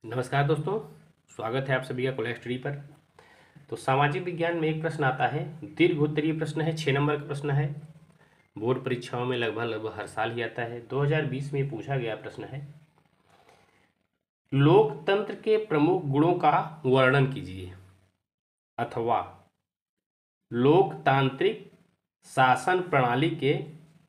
नमस्कार दोस्तों, स्वागत है आप सभी का कॉलेज स्टडी पर। तो सामाजिक विज्ञान में एक प्रश्न आता है, दीर्घ उत्तरीय प्रश्न है, 6 नंबर का प्रश्न है। बोर्ड परीक्षाओं में लगभग हर साल ही आता है। 2020 में पूछा गया प्रश्न है, लोकतंत्र के प्रमुख गुणों का वर्णन कीजिए अथवा लोकतांत्रिक शासन प्रणाली के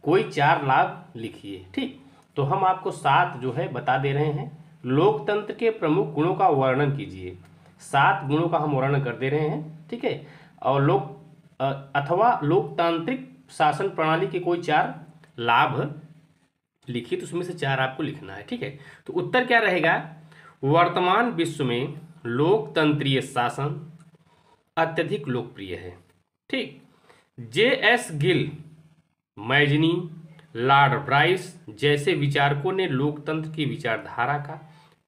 कोई 4 लाभ लिखिए। ठीक, तो हम आपको 7 जो है बता दे रहे हैं। लोकतंत्र के प्रमुख गुणों का वर्णन कीजिए, 7 गुणों का हम वर्णन कर दे रहे हैं। ठीक है, और अथवा लोकतांत्रिक शासन प्रणाली के कोई 4 लाभ लिखिए, तो उसमें से 4 आपको लिखना है। ठीक है, तो उत्तर क्या रहेगा? वर्तमान विश्व में लोकतंत्रीय शासन अत्यधिक लोकप्रिय है। ठीक, J.S. Gill, Mazzini, Lord Bryce जैसे विचारकों ने लोकतंत्र की विचारधारा का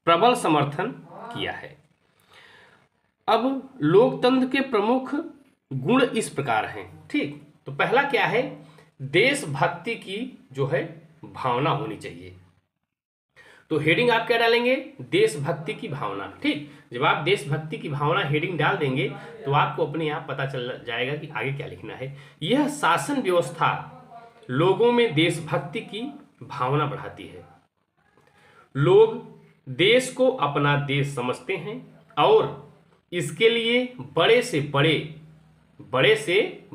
प्रबल समर्थन किया है। अब लोकतंत्र के प्रमुख गुण इस प्रकार हैं। ठीक, तो पहला क्या है? देशभक्ति की जो है भावना होनी चाहिए। तो हेडिंग आप क्या डालेंगे? देशभक्ति की भावना। ठीक, जब आप देशभक्ति की भावना हेडिंग डाल देंगे तो आपको अपने आप पता चल जाएगा कि आगे क्या लिखना है। यह शासन व्यवस्था लोगों में देशभक्ति की भावना बढ़ाती है। लोग देश को अपना देश समझते हैं और इसके लिए बड़े से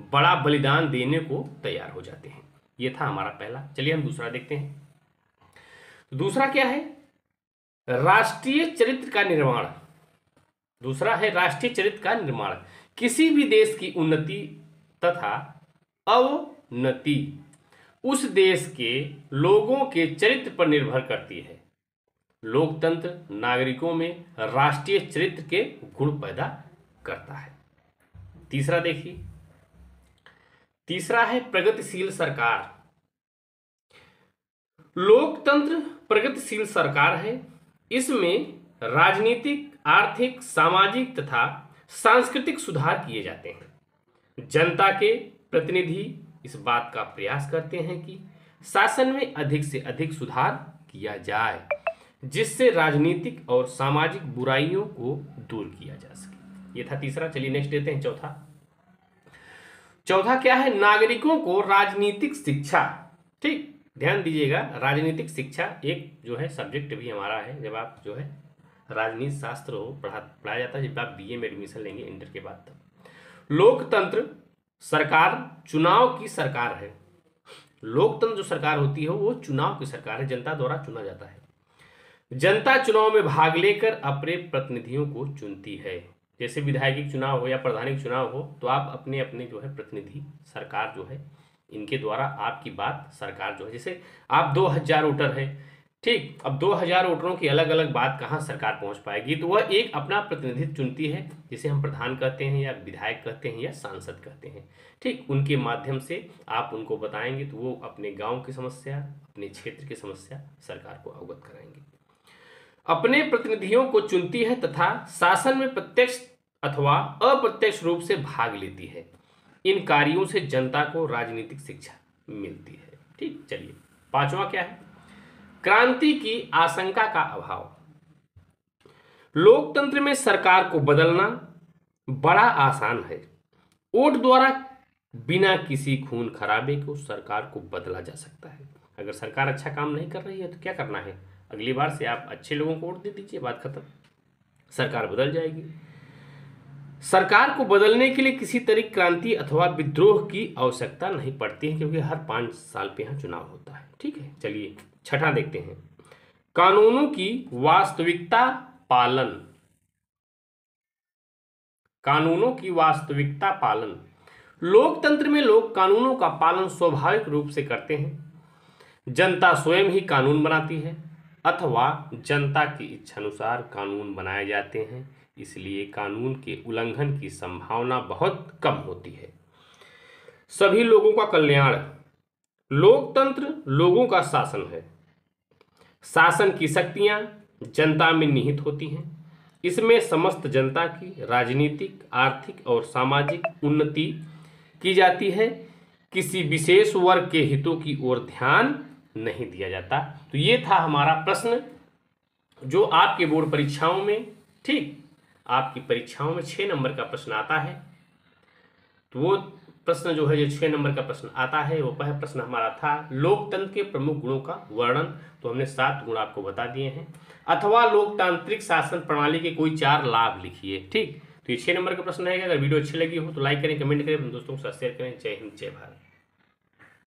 बड़ा बलिदान देने को तैयार हो जाते हैं। यह था हमारा पहला। चलिए हम दूसरा देखते हैं। दूसरा क्या है? राष्ट्रीय चरित्र का निर्माण। दूसरा है राष्ट्रीय चरित्र का निर्माण। किसी भी देश की उन्नति तथा अवनति उस देश के लोगों के चरित्र पर निर्भर करती है। लोकतंत्र नागरिकों में राष्ट्रीय चरित्र के गुण पैदा करता है। तीसरा देखिए, तीसरा है प्रगतिशील सरकार। लोकतंत्र प्रगतिशील सरकार है। इसमें राजनीतिक, आर्थिक, सामाजिक तथा सांस्कृतिक सुधार किए जाते हैं। जनता के प्रतिनिधि इस बात का प्रयास करते हैं कि शासन में अधिक से अधिक सुधार किया जाए, जिससे राजनीतिक और सामाजिक बुराइयों को दूर किया जा सके। यह था तीसरा। चलिए नेक्स्ट लेते हैं चौथा। चौथा क्या है? नागरिकों को राजनीतिक शिक्षा। ठीक, ध्यान दीजिएगा, राजनीतिक शिक्षा एक जो है सब्जेक्ट भी हमारा है। जब आप जो है राजनीति शास्त्र हो पढ़ाया जाता है, जब आप बीए में एडमिशन लेंगे इंटर के बाद। तब लोकतंत्र सरकार चुनाव की सरकार है। लोकतंत्र जो सरकार होती है वो चुनाव की सरकार है, जनता द्वारा चुना जाता है। जनता चुनाव में भाग लेकर अपने प्रतिनिधियों को चुनती है। जैसे विधायकी चुनाव हो या प्रधानिक चुनाव हो, तो आप अपने अपने जो है प्रतिनिधि सरकार जो है इनके द्वारा आपकी बात सरकार जो है, जैसे आप 2000 वोटर है। ठीक, अब 2000 वोटरों की अलग अलग बात कहाँ सरकार पहुंच पाएगी? तो वह एक अपना प्रतिनिधित्व चुनती है, जिसे हम प्रधान कहते हैं या विधायक कहते हैं या सांसद कहते हैं। ठीक, उनके माध्यम से आप उनको बताएंगे तो वो अपने गांव की समस्या, अपने क्षेत्र की समस्या सरकार को अवगत कराएंगे। अपने प्रतिनिधियों को चुनती है तथा शासन में प्रत्यक्ष अथवा अप्रत्यक्ष रूप से भाग लेती है। इन कार्यों से जनता को राजनीतिक शिक्षा मिलती है। ठीक, चलिए पांचवा क्या है? क्रांति की आशंका का अभाव। लोकतंत्र में सरकार को बदलना बड़ा आसान है। वोट द्वारा बिना किसी खून खराबे को सरकार को बदला जा सकता है। अगर सरकार अच्छा काम नहीं कर रही है तो क्या करना है? अगली बार से आप अच्छे लोगों को वोट दे दीजिए, बात खत्म, सरकार बदल जाएगी। सरकार को बदलने के लिए किसी तरह क्रांति अथवा विद्रोह की आवश्यकता नहीं पड़ती है, क्योंकि हर 5 साल पे यहाँ चुनाव होता है। ठीक है, चलिए छठा देखते हैं। कानूनों की वास्तविकता पालन। कानूनों की वास्तविकता पालन। लोकतंत्र में लोग कानूनों का पालन स्वाभाविक रूप से करते हैं। जनता स्वयं ही कानून बनाती है अथवा जनता की इच्छानुसार कानून बनाए जाते हैं, इसलिए कानून के उल्लंघन की संभावना बहुत कम होती है। सभी लोगों का कल्याण। लोकतंत्र लोगों का शासन है। शासन की शक्तियां जनता में निहित होती हैं। इसमें समस्त जनता की राजनीतिक, आर्थिक और सामाजिक उन्नति की जाती है। किसी विशेष वर्ग के हितों की ओर ध्यान नहीं दिया जाता। तो ये था हमारा प्रश्न जो आपके बोर्ड परीक्षाओं में, ठीक, आपकी परीक्षाओं में 6 नंबर का प्रश्न आता है, तो वो प्रश्न जो है, जो 6 नंबर का प्रश्न आता है, वो पहला प्रश्न हमारा था लोकतंत्र के प्रमुख गुणों का वर्णन। तो हमने 7 गुण आपको बता दिए हैं। अथवा लोकतांत्रिक शासन प्रणाली के कोई 4 लाभ लिखिए। ठीक, तो ये 6 नंबर का प्रश्न है। अगर वीडियो अच्छी लगी हो तो लाइक करें, कमेंट करें, अपने दोस्तों के साथ शेयर करें। जय हिंद, जय भारत।